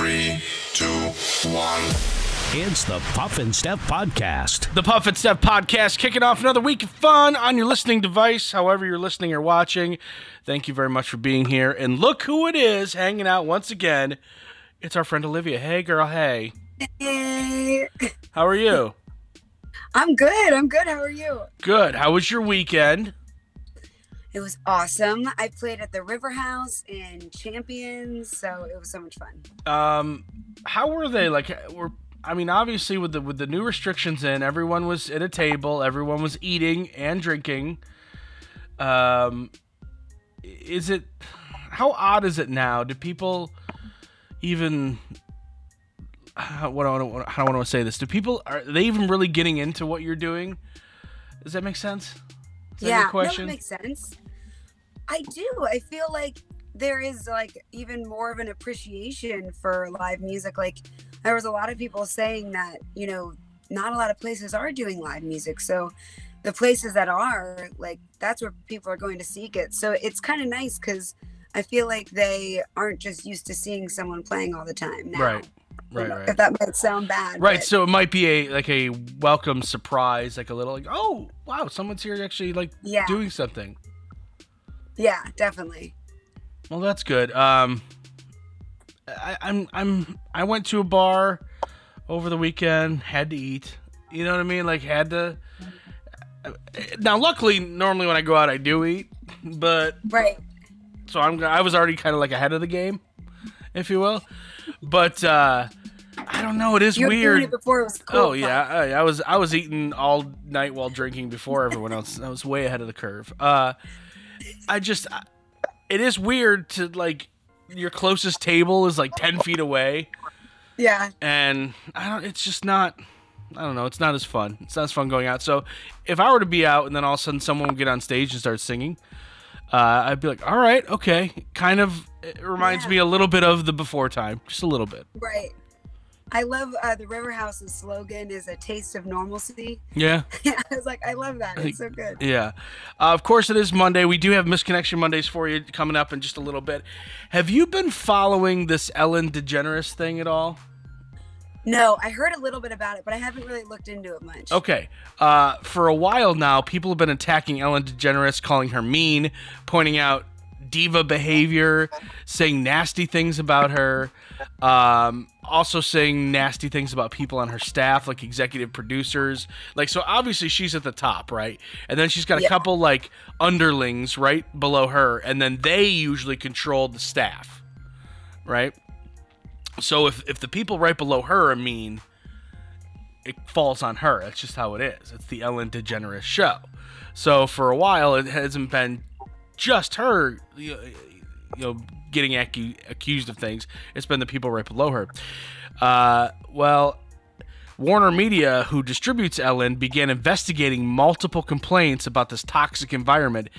3, 2, 1. It's the Puff and Steph Podcast. The Puff and Steph Podcast, kicking off another week of fun on your listening device, however you're listening or watching. Thank you very much for being here. And look who it is hanging out once again. It's our friend Olivia. Hey, girl, hey. Hey. How are you? I'm good. How are you? Good. How was your weekend? It was awesome. I played at the River House in Champions, so it was so much fun. How were they? Obviously with the new restrictions in, everyone was at a table, everyone was eating and drinking. How odd is it now? Do people even? How do I want to say this? Are they even really getting into what you're doing? Does that make sense? Yeah, no, it makes sense. I do. I feel like there is even more of an appreciation for live music. There was a lot of people saying that, not a lot of places are doing live music. So the places that are, that's where people are going to seek it. So it's kind of nice because I feel like they aren't just used to seeing someone playing all the time now. Right. If that might sound bad. Right. But... So it might be a welcome surprise, a little oh, wow, someone's here actually doing something. Yeah, definitely. Well, that's good. I went to a bar over the weekend, had to eat. You know what I mean? Had to. Now, luckily, normally when I go out, I do eat, but right. So I was already kind of ahead of the game, if you will. But I don't know. It is you weird. Doing it before it was cool. Oh yeah, I was eating all night while drinking before everyone else. I was way ahead of the curve. It is weird to your closest table is 10 feet away. Yeah. And it's just not, I don't know. It's not as fun. It's not as fun going out. So if I were to be out and then all of a sudden someone would get on stage and start singing, I'd be all right, okay. It reminds me a little bit of the before time, just a little bit. Right. I love the River House's slogan is a taste of normalcy. Yeah. I was I love that. It's so good. Yeah. Of course, it is Monday. We do have Misconnection Mondays for you coming up in just a little bit. Have you been following this Ellen DeGeneres thing at all? No, I heard a little bit about it, but I haven't really looked into it much. Okay. For a while now, people have been attacking Ellen DeGeneres, calling her mean, pointing out diva behavior, saying nasty things about her, also saying nasty things about people on her staff, executive producers. So obviously she's at the top, right? And then she's got a couple underlings right below her, and then they usually control the staff, right? So if the people right below her are mean, it falls on her. That's just how it is. It's the Ellen DeGeneres show. So for a while, it hasn't been just her, getting accused of things. It's been the people right below her. Warner Media, who distributes Ellen, began investigating multiple complaints about this toxic environment.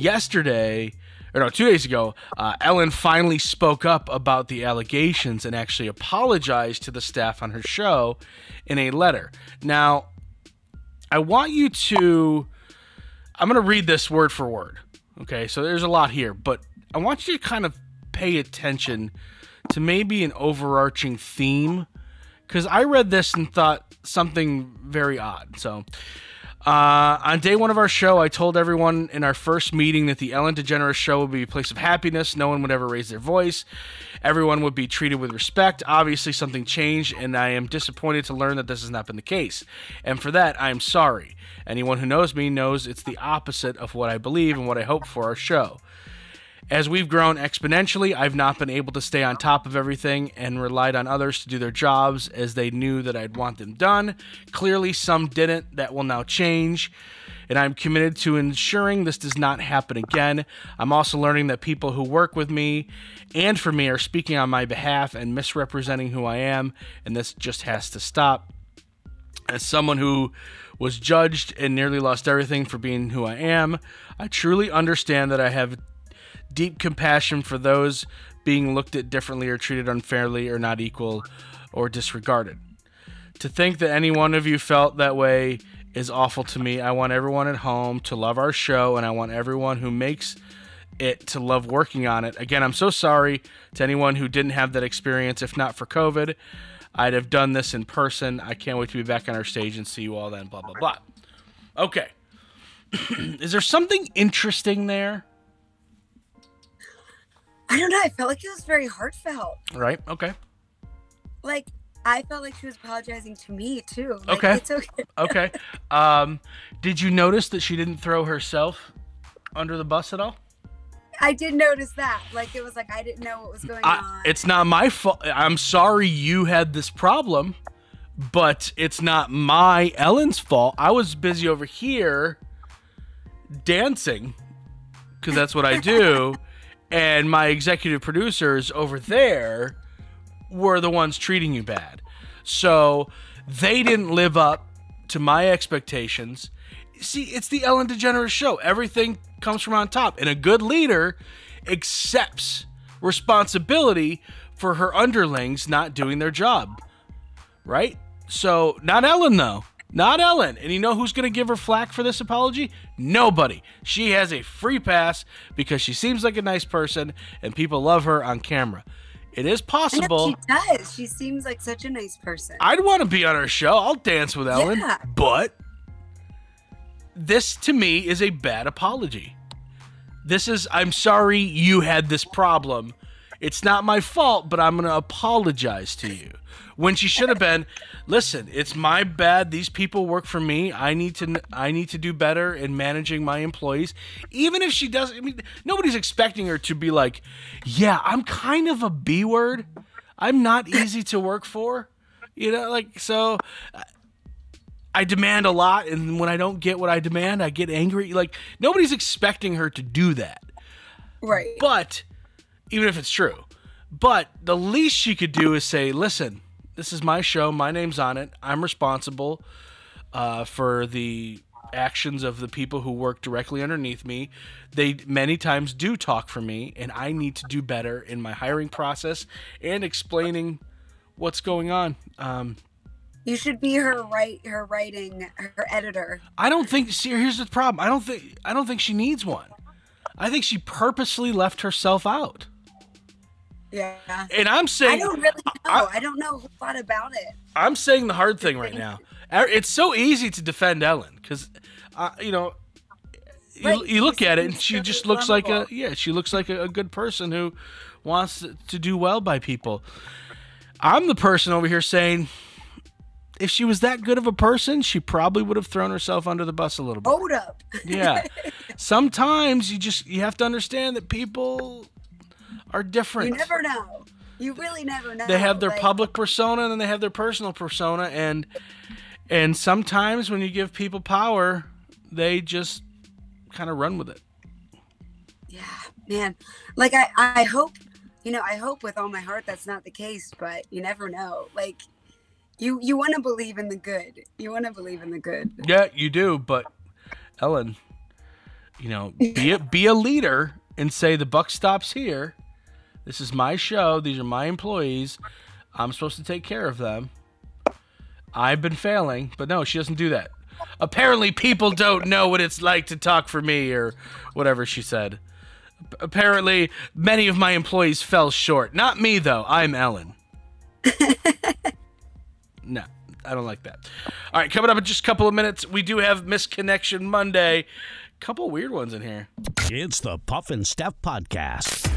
2 days ago, Ellen finally spoke up about the allegations and actually apologized to the staff on her show in a letter. Now, I'm going to read this word for word. Okay, so there's a lot here, but I want you to kind of pay attention to maybe an overarching theme, because I read this and thought something very odd. So, on day one of our show, I told everyone in our first meeting that the Ellen DeGeneres show would be a place of happiness. No one would ever raise their voice. Everyone would be treated with respect. Obviously, something changed, and I am disappointed to learn that this has not been the case. And for that, I am sorry. Anyone who knows me knows it's the opposite of what I believe and what I hope for our show. As we've grown exponentially, I've not been able to stay on top of everything and relied on others to do their jobs as they knew that I'd want them done. Clearly, some didn't. That will now change, and I'm committed to ensuring this does not happen again. I'm also learning that people who work with me and for me are speaking on my behalf and misrepresenting who I am, and this just has to stop. As someone who was judged and nearly lost everything for being who I am, I truly understand that I have deep compassion for those being looked at differently or treated unfairly or not equal or disregarded. To think that any one of you felt that way is awful to me. I want everyone at home to love our show, and I want everyone who makes it to love working on it. Again, I'm so sorry to anyone who didn't have that experience. If not for COVID, I'd have done this in person. I can't wait to be back on our stage and see you all then, blah, blah, blah. Okay. Is there something interesting there? I don't know. I felt like it was very heartfelt. Right. Okay. Like, I felt like she was apologizing to me, too. Like, okay. It's okay. Okay. Did you notice that she didn't throw herself under the bus at all? I did notice that. Like, it was like I didn't know what was going on. It's not my fault. I'm sorry you had this problem, but it's not Ellen's fault. I was busy over here dancing, because that's what I do, and my executive producers over there were the ones treating you bad. So they didn't live up to my expectations. See, it's the Ellen DeGeneres show. Everything comes from on top. And a good leader accepts responsibility for her underlings not doing their job. Right? So, not Ellen, though. Not Ellen. And you know who's going to give her flack for this apology? Nobody. She has a free pass because she seems like a nice person and people love her on camera. It is possible. She does. She seems like such a nice person. I'd want to be on her show. I'll dance with Ellen. Yeah. But this, to me, is a bad apology. This is, I'm sorry you had this problem. It's not my fault, but I'm going to apologize to you. When she should have been, listen, it's my bad. These people work for me. I need to do better in managing my employees. Even if she doesn't, I mean, nobody's expecting her to be like, yeah, I'm kind of a B word. I'm not easy to work for. You know, like, so I demand a lot, and when I don't get what I demand, I get angry. Like, nobody's expecting her to do that. Right. But, even if it's true, but the least she could do is say, listen, this is my show. My name's on it. I'm responsible for the actions of the people who work directly underneath me. They many times do talk for me, and I need to do better in my hiring process and explaining what's going on. You should be her editor. I don't think. See, here's the problem. I don't think she needs one. I think she purposely left herself out. Yeah. And I'm saying, I don't really know. I don't know a lot about it. I'm saying the hard thing right now. It's so easy to defend Ellen because, you know, you look at it and she just looks like she looks like a good person who wants to do well by people. I'm the person over here saying, if she was that good of a person, she probably would have thrown herself under the bus a little bit. Hold up. Yeah. Sometimes you have to understand that people are different. You never know. You really never know. They have their public persona and then they have their personal persona, and sometimes when you give people power, they just kind of run with it. Yeah, man. Like I hope, I hope with all my heart that's not the case, but you never know. Like you want to believe in the good. You want to believe in the good. Yeah, you do, but Ellen, be a leader and say the buck stops here. This is my show. These are my employees. I'm supposed to take care of them. I've been failing, but no, she doesn't do that. Apparently, people don't know what it's like to talk for me or whatever she said. Apparently, many of my employees fell short. Not me, though. I'm Ellen. No, I don't like that. All right, coming up in just a couple of minutes, we do have Misconnection Monday. Couple weird ones in here. It's the Puff and Steph Podcast.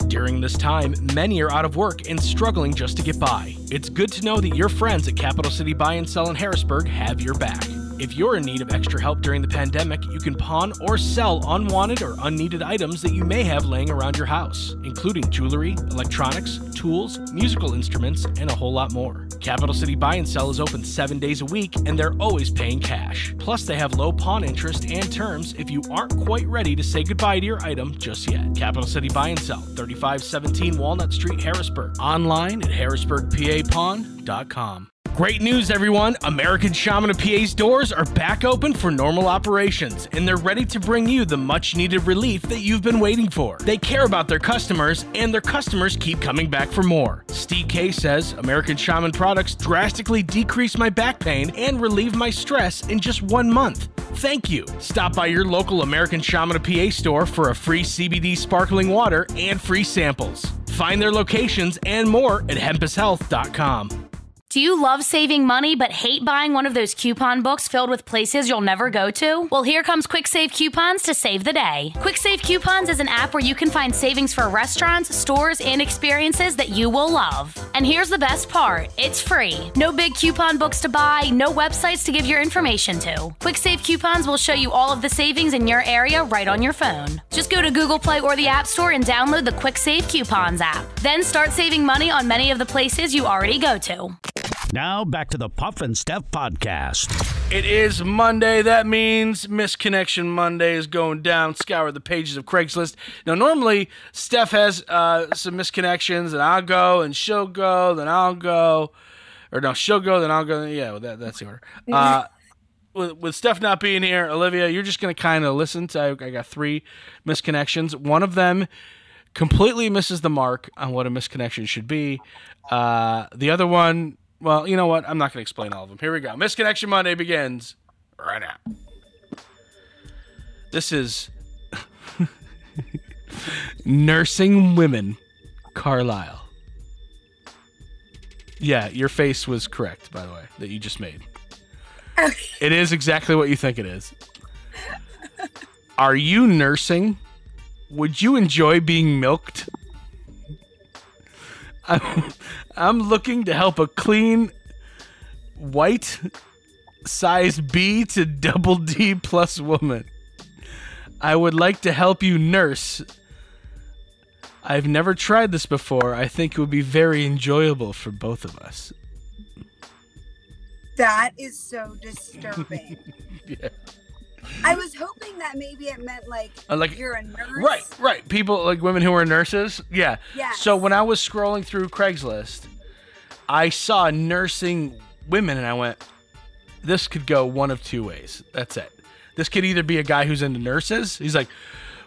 During this time, many are out of work and struggling just to get by. It's good to know that your friends at Capital City Buy and Sell in Harrisburg have your back. If you're in need of extra help during the pandemic, you can pawn or sell unwanted or unneeded items that you may have laying around your house, including jewelry, electronics, tools, musical instruments, and a whole lot more. Capital City Buy and Sell is open 7 days a week, and they're always paying cash. Plus, they have low pawn interest and terms if you aren't quite ready to say goodbye to your item just yet. Capital City Buy and Sell, 3517 Walnut Street, Harrisburg. Online at harrisburgpapawn.com. Great news, everyone! American Shaman of PA's doors are back open for normal operations, and they're ready to bring you the much-needed relief that you've been waiting for. They care about their customers, and their customers keep coming back for more. Steve K says, American Shaman products drastically decrease my back pain and relieve my stress in just 1 month. Thank you. Stop by your local American Shaman PA store for a free CBD sparkling water and free samples. Find their locations and more at hempushealth.com. Do you love saving money but hate buying one of those coupon books filled with places you'll never go to? Well, here comes Quick Save Coupons to save the day. Quick Save Coupons is an app where you can find savings for restaurants, stores, and experiences that you will love. And here's the best part. It's free. No big coupon books to buy, no websites to give your information to. Quick Save Coupons will show you all of the savings in your area right on your phone. Just go to Google Play or the App Store and download the Quick Save Coupons app. Then start saving money on many of the places you already go to. Now back to the Puff and Steph podcast. It is Monday. That means Misconnection Monday is going down. Scour the pages of Craigslist. Now, normally, Steph has some misconnections, and I'll go, and she'll go, then I'll go. Or no, she'll go, then I'll go. Yeah, well, that's the order. With Steph not being here, Olivia, you're just going to kind of listen to, I got 3 misconnections. One of them completely misses the mark on what a misconnection should be. The other one, well, you know what? I'm not going to explain all of them. Here we go. Misconnection Monday begins right now. This is Nursing Women, Carlisle. Yeah, your face was correct, by the way, that you just made. It is exactly what you think it is. Are you nursing? Would you enjoy being milked? I'm looking to help a clean, white, size B to double D plus woman. I would like to help you nurse. I've never tried this before. I think it would be very enjoyable for both of us. That is so disturbing. Yeah. I was hoping that maybe it meant like you're a nurse. Right. People like women who are nurses. Yeah. Yes. So when I was scrolling through Craigslist, I saw nursing women and I went, this could go one of 2 ways. That's it. This could either be a guy who's into nurses. He's like,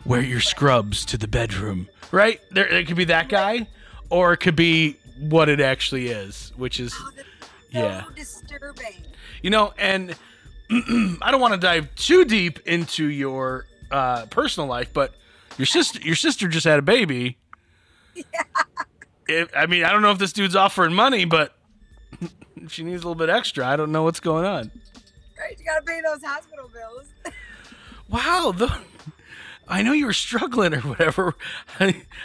wear your scrubs to the bedroom. Right? It could be that guy. Or it could be what it actually is, which is, so disturbing. You know, and I don't want to dive too deep into your personal life, but your sister just had a baby. Yeah. I mean, I don't know if this dude's offering money, but if she needs a little bit extra, I don't know what's going on. Right, you gotta pay those hospital bills. Wow, I know you were struggling or whatever.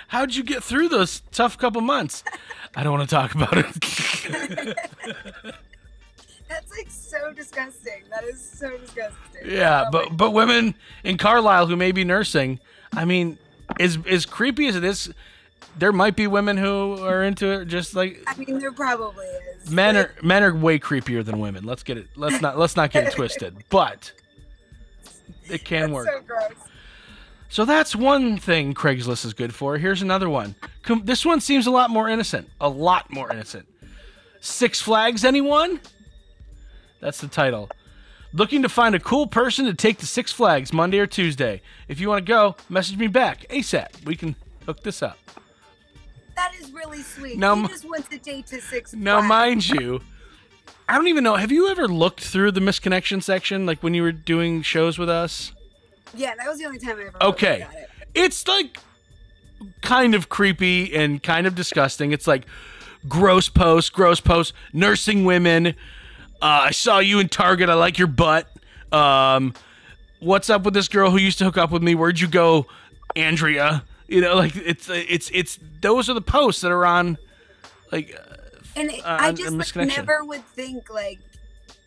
How'd you get through those tough couple months? I don't want to talk about it. That's like so disgusting. That is so disgusting. Yeah, but women in Carlisle who may be nursing, I mean, as creepy as it is, there might be women who are into it. Just like, I mean, there probably is. Men are way creepier than women. Let's not get it twisted. But it can work. So gross. So that's one thing Craigslist is good for. Here's another one. This one seems a lot more innocent. A lot more innocent. Six Flags, anyone? That's the title. Looking to find a cool person to take to Six Flags Monday or Tuesday. If you want to go, message me back ASAP. We can hook this up. That is really sweet. Now, he just wants to date to Six Flags. Now, mind you, I don't even know. Have you ever looked through the misconnection section, like when you were doing shows with us? Yeah, that was the only time I ever Okay. got it. It's like kind of creepy and kind of disgusting. It's like gross post, nursing women. I saw you in Target. I like your butt. What's up with this girl who used to hook up with me? Where'd you go, Andrea? You know, like it's those are the posts that are on, like. And I just like, never would think like,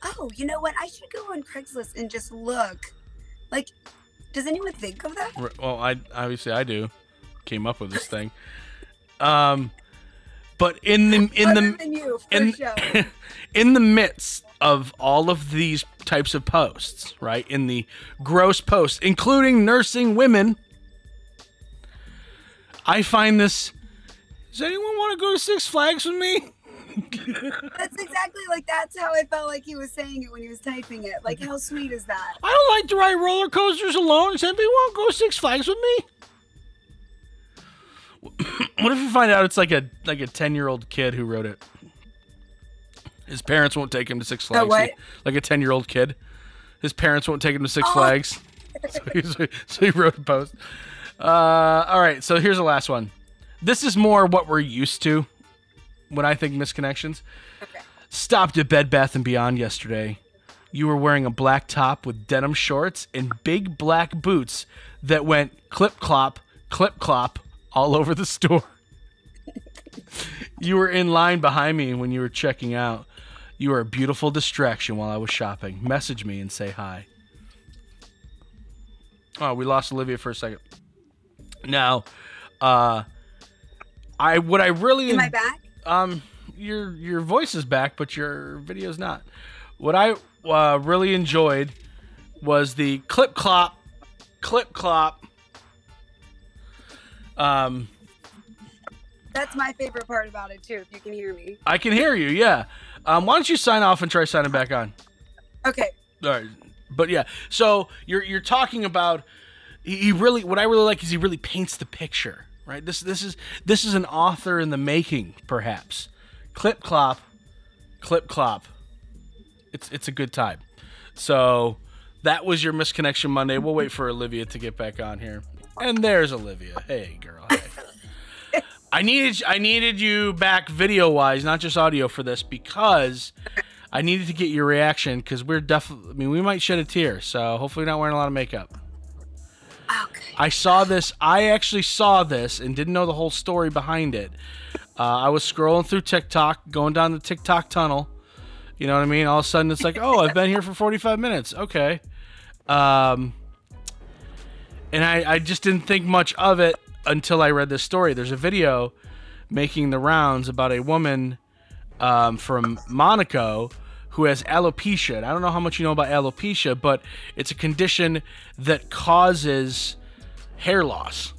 oh, you know what? I should go on Craigslist and just look. Like, does anyone think of that? Well, I do. Came up with this thing. But in the midst of all of these types of posts, right? In the gross posts, including nursing women, I find this. Does anyone want to go to Six Flags with me? That's exactly like that's how I felt like he was saying it when he was typing it. Like, how sweet is that? I don't like to ride roller coasters alone. Does anybody want to go to Six Flags with me? What if you find out it's like a 10-year-old kid who wrote it? His parents won't take him to Six Flags. What? Like a 10-year-old kid His parents won't take him to Six Flags. So he wrote a post. All right, so here's the last one. This is more what we're used to when I think misconnections. Okay. Stopped at Bed Bath & Beyond yesterday. You were wearing a black top with denim shorts and big black boots that went clip-clop, clip-clop all over the store. You were in line behind me when you were checking out. You were a beautiful distraction while I was shopping. Message me and say hi. Oh, we lost Olivia for a second. Now, Am I back? Your voice is back, but your video's not. What I really enjoyed was the clip clop. That's my favorite part about it too. If you can hear me, I can hear you. Yeah. Why don't you sign off and try signing back on? Okay. All right. But yeah, so you're talking about he really. What I really like is he really paints the picture. Right. This is an author in the making, perhaps. Clip clop. It's a good time. So that was your Misconnection Monday. We'll wait for Olivia to get back on here. And there's Olivia. Hey, girl. Hey. I needed you back video wise, not just audio for this, because I needed to get your reaction because we're definitely. I mean, we might shed a tear. So hopefully, you're not wearing a lot of makeup. Okay. I saw this. I actually saw this and didn't know the whole story behind it. I was scrolling through TikTok, going down the TikTok tunnel. You know what I mean? All of a sudden, it's like, oh, I've been here for 45 minutes. Okay. And I just didn't think much of it until I read this story. There's a video making the rounds about a woman from Monaco who has alopecia. And I don't know how much you know about alopecia, but it's a condition that causes hair loss,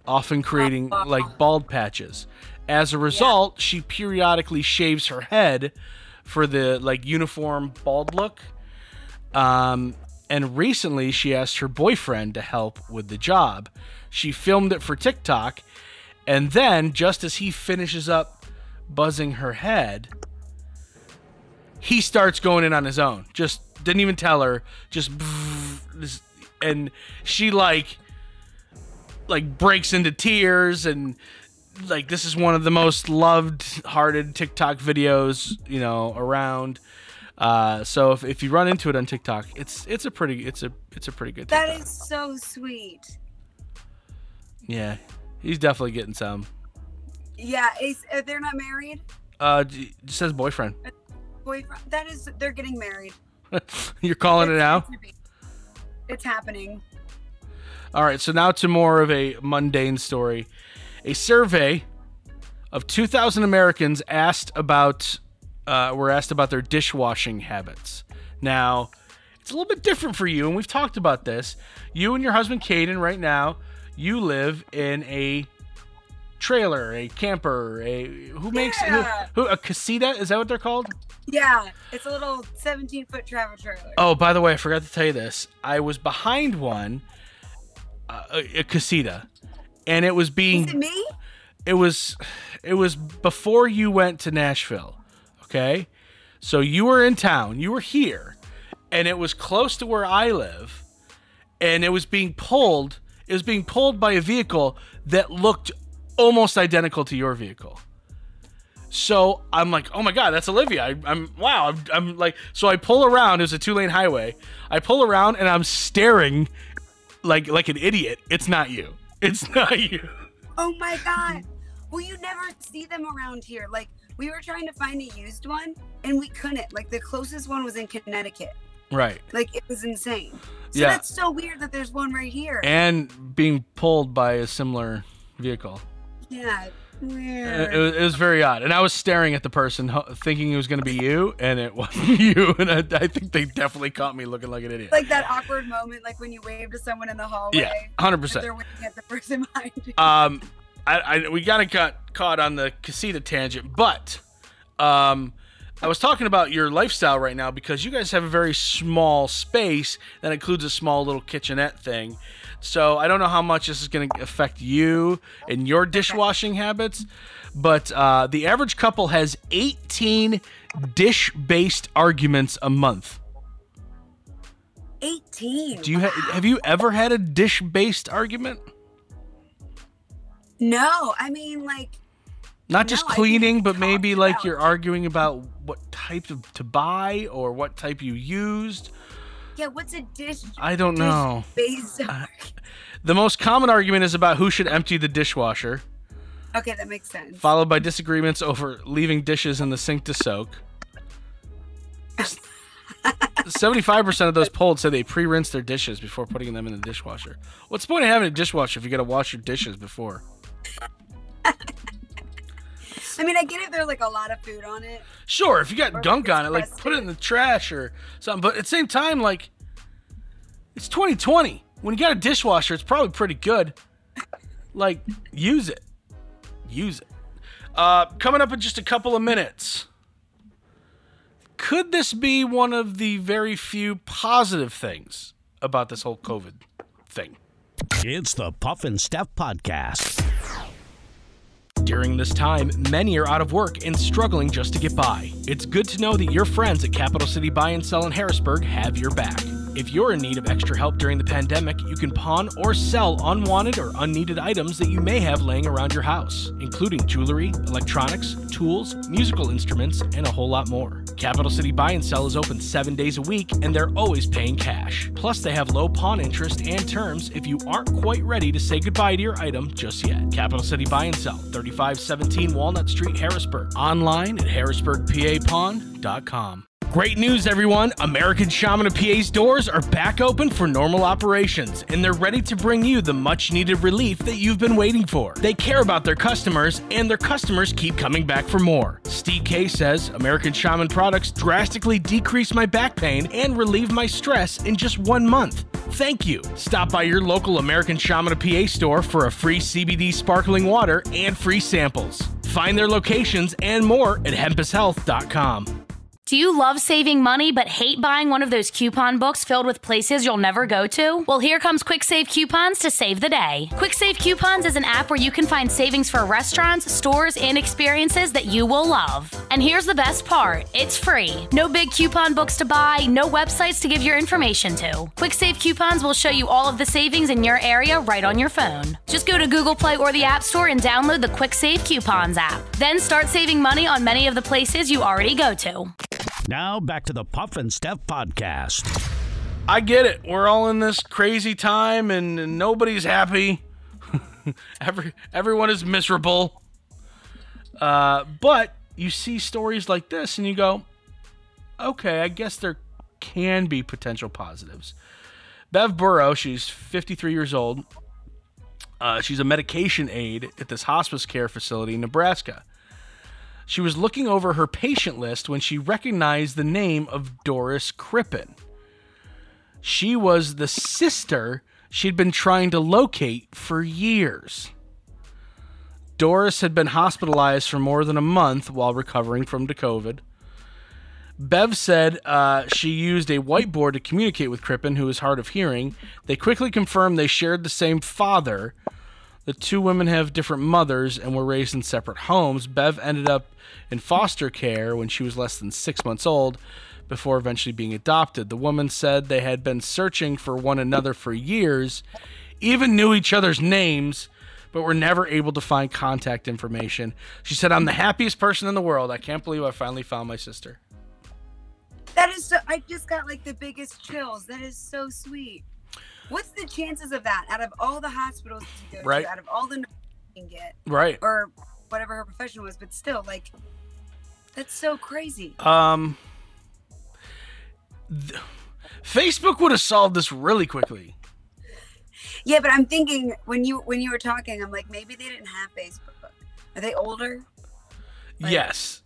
often creating like bald patches. As a result, she periodically shaves her head for the like uniform bald look. And recently she asked her boyfriend to help with the job. She filmed it for TikTok, and then just as he finishes up buzzing her head, he starts going in on his own. Just didn't even tell her. And she like breaks into tears, and like this is one of the most loved-hearted TikTok videos, you know, around. So if you run into it on TikTok, it's a pretty good TikTok. That is so sweet. Yeah, he's definitely getting some. Yeah, they're not married. It says boyfriend. Boyfriend. They're getting married. You're calling it now? It's happening. All right, so now to more of a mundane story. A survey of 2,000 Americans were asked about their dishwashing habits. Now, it's a little bit different for you, and we've talked about this. You and your husband, Caden, right now, you live in a trailer, a camper, a casita? Is that what they're called? Yeah, it's a little 17-foot travel trailer. Oh, by the way, I forgot to tell you this. I was behind one, a casita, and it was being. Is it me? It was before you went to Nashville. Okay, so you were in town. You were here, and it was close to where I live, and it was being pulled. It was being pulled by a vehicle that looked almost identical to your vehicle. So I'm like, oh my God, that's Olivia. I'm like, so I pull around. It was a 2-lane highway. I pull around and I'm staring like an idiot. It's not you. It's not you. Oh my God. Well, you never see them around here. Like, we were trying to find a used one and we couldn't. Like, the closest one was in Connecticut. Right. Like, it was insane. So yeah. That's so weird that there's one right here. And being pulled by a similar vehicle. Yeah. Weird. It was very odd. And I was staring at the person thinking it was going to be you, and it wasn't you. And I think they definitely caught me looking like an idiot. Like that awkward moment, like when you wave to someone in the hallway. Yeah, 100%. They're waving at the person behind you. We kind of got caught on the casita tangent, but I was talking about your lifestyle right now because you guys have a very small space that includes a small little kitchenette thing. So I don't know how much this is going to affect you and your dishwashing habits, but the average couple has 18 dish-based arguments a month. 18. Have you ever had a dish-based argument? No, I mean, like, not just cleaning, but maybe like you're about. arguing about what type to buy or what type you used. Yeah, what's a dish? I don't know. Based The most common argument is about who should empty the dishwasher. Okay, that makes sense. Followed by disagreements over leaving dishes in the sink to soak. 75% of those polled say they pre-rinse their dishes before putting them in the dishwasher. What's the point of having a dishwasher if you got to wash your dishes before? I mean, I get if there's like a lot of food on it. Sure, if you got gunk on it, like put it in the trash or something. But at the same time, like, it's 2020. When you got a dishwasher, it's probably pretty good. Like, use it. Use it. Coming up in just a couple of minutes. Could this be one of the very few positive things about this whole COVID thing? It's the Puff and Steph Podcast. During this time, many are out of work and struggling just to get by. It's good to know that your friends at Capital City Buy and Sell in Harrisburg have your back. If you're in need of extra help during the pandemic, you can pawn or sell unwanted or unneeded items that you may have laying around your house, including jewelry, electronics, tools, musical instruments, and a whole lot more. Capital City Buy and Sell is open 7 days a week, and they're always paying cash. Plus, they have low pawn interest and terms if you aren't quite ready to say goodbye to your item just yet. Capital City Buy and Sell, 3517 Walnut Street, Harrisburg. Online at harrisburgpapawn.com. Great news, everyone! American Shaman of PA's doors are back open for normal operations, and they're ready to bring you the much-needed relief that you've been waiting for. They care about their customers, and their customers keep coming back for more. Steve K says, American Shaman products drastically decrease my back pain and relieve my stress in just 1 month. Thank you. Stop by your local American Shaman of PA store for a free CBD sparkling water and free samples. Find their locations and more at hempushealth.com. Do you love saving money but hate buying one of those coupon books filled with places you'll never go to? Well, here comes Quick Save Coupons to save the day. Quick Save Coupons is an app where you can find savings for restaurants, stores, and experiences that you will love. And here's the best part. It's free. No big coupon books to buy, no websites to give your information to. Quick Save Coupons will show you all of the savings in your area right on your phone. Just go to Google Play or the App Store and download the Quick Save Coupons app. Then start saving money on many of the places you already go to. Now back to the Puff and Steph Podcast. I get it. We're all in this crazy time and nobody's happy. Everyone is miserable. But you see stories like this and you go, okay, I guess there can be potential positives. Bev Burrow, she's 53 years old. She's a medication aide at this hospice care facility in Nebraska. She was looking over her patient list when she recognized the name of Doris Crippen. She was the sister she'd been trying to locate for years. Doris had been hospitalized for more than a month while recovering from the COVID. Bev said she used a whiteboard to communicate with Crippen, who is hard of hearing. They quickly confirmed they shared the same father. The two women have different mothers and were raised in separate homes. Bev ended up in foster care when she was less than 6 months old before eventually being adopted. The woman said they had been searching for one another for years, even knew each other's names, but were never able to find contact information. She said, I'm the happiest person in the world. I can't believe I finally found my sister. That is so, I just got like the biggest chills. That is so sweet. What's the chances of that out of all the hospitals you go to, out of all the nurses you can get, or whatever her profession was, but still, like, that's so crazy. Facebook would have solved this really quickly. Yeah, but I'm thinking when you were talking, I'm like, maybe they didn't have Facebook. Are they older? Like, yes.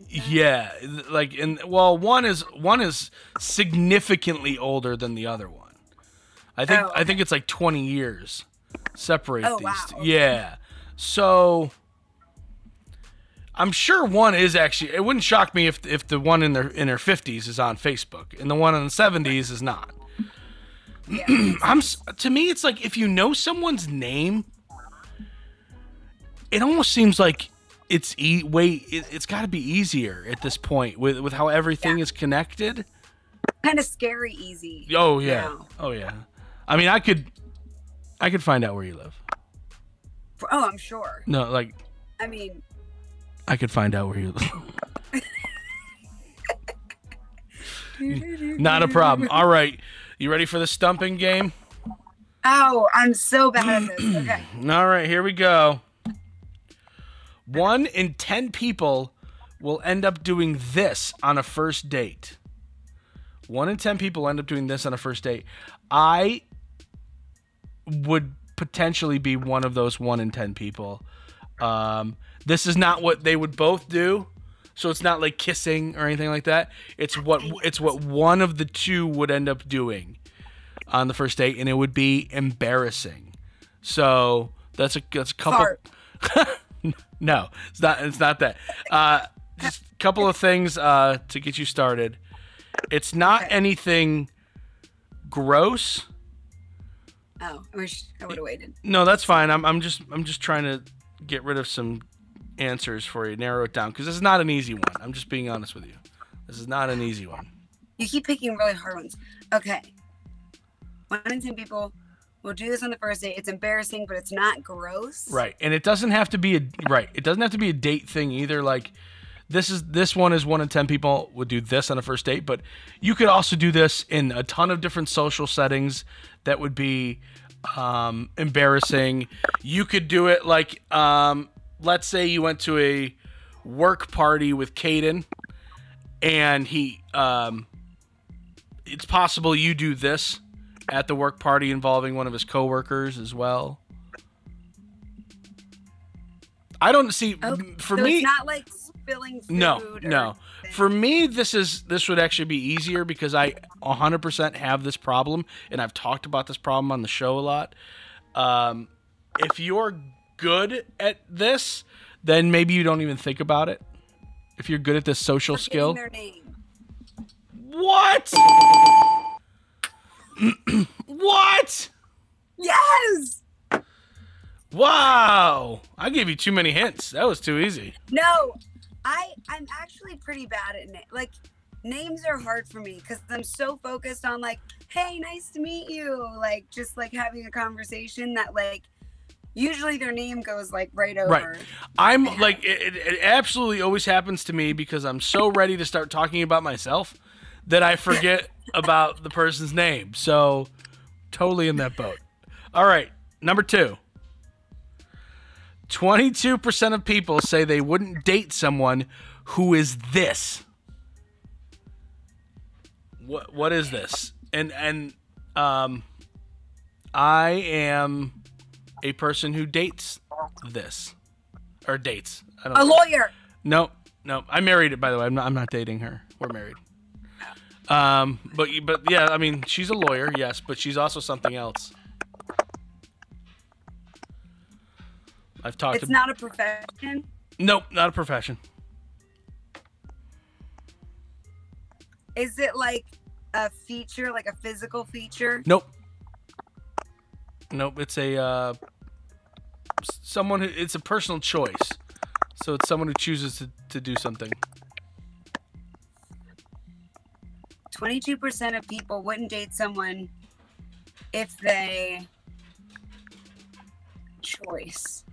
Yeah, like, one is significantly older than the other one. I think it's like 20 years separate these. Wow. Yeah. So I'm sure one is actually, it wouldn't shock me if the one in their 50s is on Facebook and the one in the 70s is not. Yeah. To me, it's like if you know someone's name, it almost seems like it's got to be easier at this point with how everything is connected. kind of scary easy. Oh yeah. Now. Oh yeah. I mean, I could find out where you live. Oh, I'm sure. No, like. I mean. I could find out where you live. Not a problem. All right. You ready for the stumping game? Oh, I'm so bad at this. Okay. All right, here we go. 1 in 10 people will end up doing this on a first date. 1 in 10 people end up doing this on a first date. I would potentially be one of those 1 in 10 people. This is not what they would both do. So it's not like kissing or anything like that. It's what one of the two would end up doing on the first date, and it would be embarrassing. So that's a couple. No, it's not. It's not that. Just a couple of things to get you started. It's not anything gross. Oh, I wish I would have waited. No, that's fine. I'm just trying to get rid of some answers for you, narrow it down, because this is not an easy one. I'm just being honest with you. This is not an easy one. You keep picking really hard ones. Okay. 1 in 10 people will do this on the first date. It's embarrassing, but it's not gross. Right, and it doesn't have to be It doesn't have to be a date thing either. Like this one is 1 in 10 people would do this on a first date, but you could also do this in a ton of different social settings that would be embarrassing. You could do it like. Let's say you went to a work party with Caden, and it's possible you do this at the work party involving one of his coworkers as well. I don't see for so me. It's not like spilling food. No. For me, this would actually be easier because I 100% have this problem, and I've talked about this problem on the show a lot. If you're good at this, then maybe you don't even think about it. If you're good at this social skill. Their name. What? What? Yes. Wow. I gave you too many hints. That was too easy. No, I'm actually pretty bad at like names are hard for me because I'm so focused on like, hey, nice to meet you, like just like having a conversation that like. Usually their name goes like right over. Right. I'm like, it absolutely always happens to me because I'm so ready to start talking about myself that I forget about the person's name. So totally in that boat. All right. Number 2. 22% of people say they wouldn't date someone who is this. What is this? And I am a person who dates this or dates. I don't a lawyer. No. I married it, by the way. I'm not dating her. We're married. But yeah, I mean, she's a lawyer, yes, but she's also something else. I've talked. It's not a profession. Nope, not a profession. Is it like a feature, like a physical feature? Nope. It's a someone who, it's a personal choice. So it's someone who chooses to do something. 22% of people wouldn't date someone if they choice.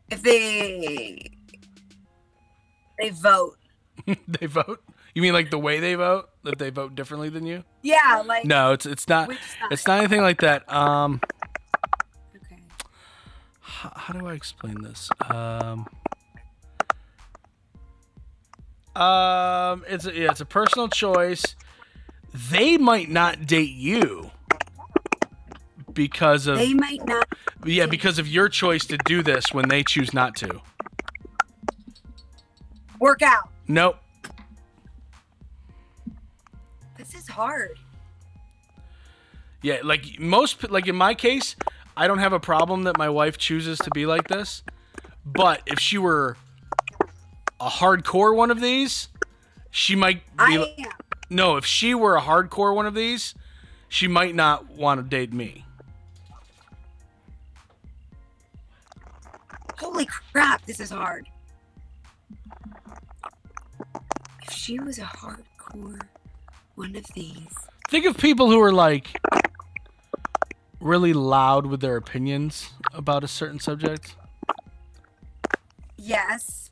If they vote. They vote? You mean like the way they vote? That they vote differently than you? Yeah, like no, it's not. It's not anything like that. Okay. How do I explain this? It's a personal choice. They might not date you because of they might not. Yeah, because of your choice to do this when they choose not to. Work out. Nope. This is hard. Yeah, like in my case, I don't have a problem that my wife chooses to be like this. But if she were a hardcore one of these, she might be. No, if she were a hardcore one of these, she might not want to date me. Holy crap, this is hard. she was a hardcore one of these. Think of people who are like really loud with their opinions about a certain subject. Yes.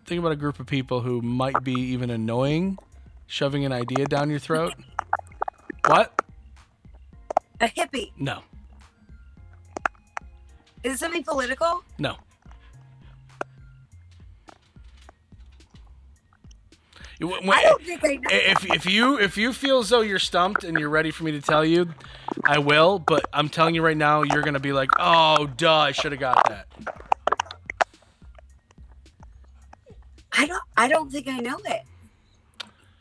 Think about a group of people who might be even annoying, shoving an idea down your throat. What? A hippie. No. Is it something political? No. I don't think I know. If you feel as though you're stumped and you're ready for me to tell you, I will. But I'm telling you right now, you're gonna be like, "Oh, duh, I should have got that." I don't think I know it.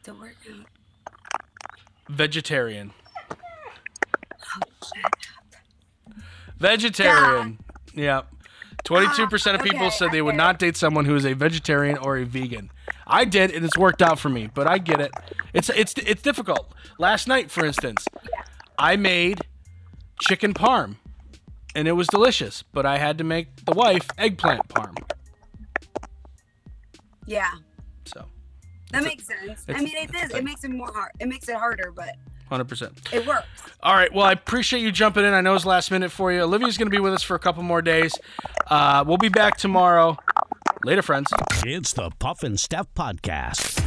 The word. Vegetarian. Oh, shut up. Vegetarian. Yeah. 22% of people said they would not date someone who is a vegetarian or a vegan. I did, and it's worked out for me, but I get it. It's difficult. Last night, for instance, I made chicken parm, and it was delicious, but I had to make the wife eggplant parm. Yeah. So. That makes sense. I mean, it is. It makes it more hard. It makes it harder, but 100%. It works. All right. Well, I appreciate you jumping in. I know it's last minute for you. Olivia's going to be with us for a couple more days. We'll be back tomorrow. Later, friends. It's the Puff and Steph Podcast.